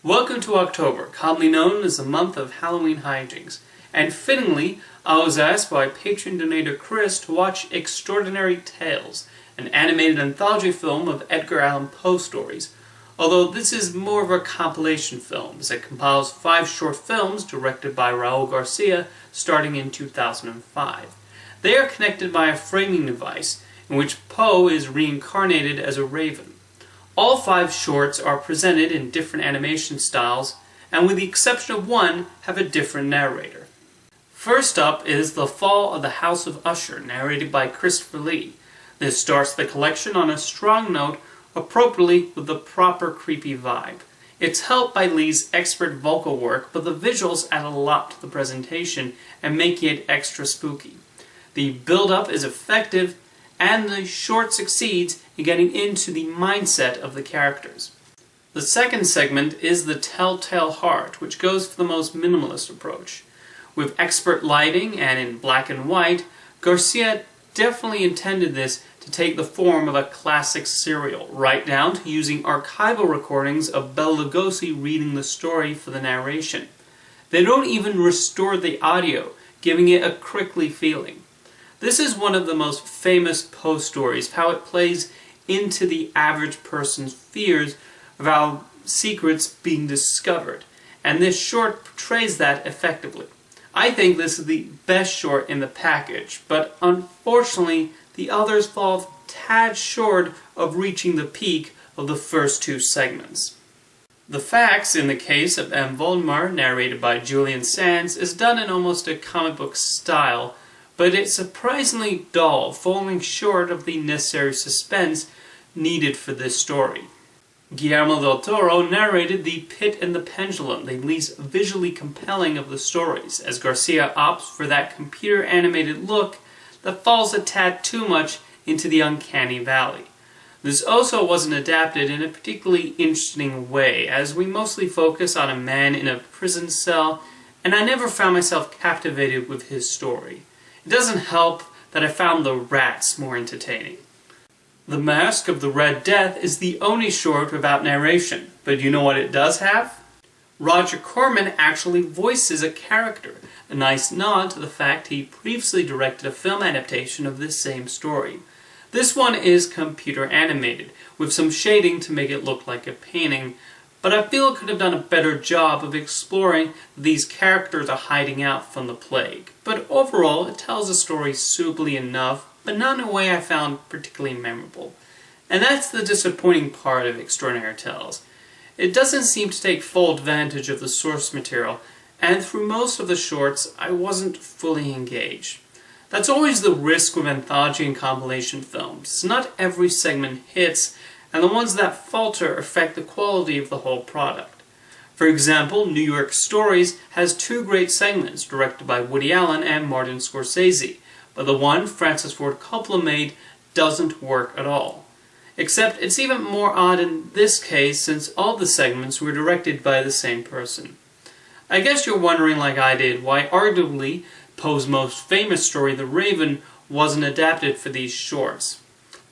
Welcome to October, commonly known as the month of Halloween hijinks, and fittingly, I was asked by patron donator Chris to watch Extraordinary Tales, an animated anthology film of Edgar Allan Poe stories, although this is more of a compilation film, as it compiles 5 short films directed by Raul Garcia starting in 2005. They are connected by a framing device, in which Poe is reincarnated as a raven. All 5 shorts are presented in different animation styles, and with the exception of one, have a different narrator. First up is The Fall of the House of Usher, narrated by Christopher Lee. This starts the collection on a strong note, appropriately with the proper creepy vibe. It's helped by Lee's expert vocal work, but the visuals add a lot to the presentation and make it extra spooky. The build-up is effective, and the short succeeds in getting into the mindset of the characters. The second segment is The Telltale Heart, which goes for the most minimalist approach. With expert lighting and in black and white, Garcia definitely intended this to take the form of a classic serial, right down to using archival recordings of Bela Lugosi reading the story for the narration. They don't even restore the audio, giving it a crinkly feeling. This is one of the most famous Poe stories, how it plays into the average person's fears of our secrets being discovered, and this short portrays that effectively. I think this is the best short in the package, but unfortunately the others fall a tad short of reaching the peak of the first 2 segments. The facts in the case of Valdemar, narrated by Julian Sands, is done in almost a comic book style, but it's surprisingly dull, falling short of the necessary suspense needed for this story. Guillermo del Toro narrated The Pit and the Pendulum, the least visually compelling of the stories, as Garcia opts for that computer-animated look that falls a tad too much into the uncanny valley. This also wasn't adapted in a particularly interesting way, as we mostly focus on a man in a prison cell, and I never found myself captivated with his story. It doesn't help that I found the rats more entertaining. The Masque of the Red Death is the only short without narration, but you know what it does have? Roger Corman actually voices a character, a nice nod to the fact he previously directed a film adaptation of this same story. This one is computer animated, with some shading to make it look like a painting, but I feel it could have done a better job of exploring that these characters are hiding out from the plague. But overall, it tells the story suitably enough, but not in a way I found particularly memorable. And that's the disappointing part of Extraordinary Tales. It doesn't seem to take full advantage of the source material, and through most of the shorts, I wasn't fully engaged. That's always the risk with anthology and compilation films. Not every segment hits, and the ones that falter affect the quality of the whole product. For example, New York Stories has 2 great segments directed by Woody Allen and Martin Scorsese, but the one Francis Ford Coppola made doesn't work at all. Except it's even more odd in this case since all the segments were directed by the same person. I guess you're wondering, like I did, why arguably Poe's most famous story, The Raven, wasn't adapted for these shorts.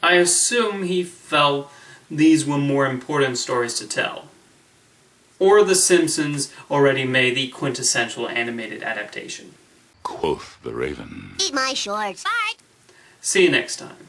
I assume he felt these were more important stories to tell. Or The Simpsons already made the quintessential animated adaptation. Quoth the Raven. Eat my shorts. Bye! See you next time.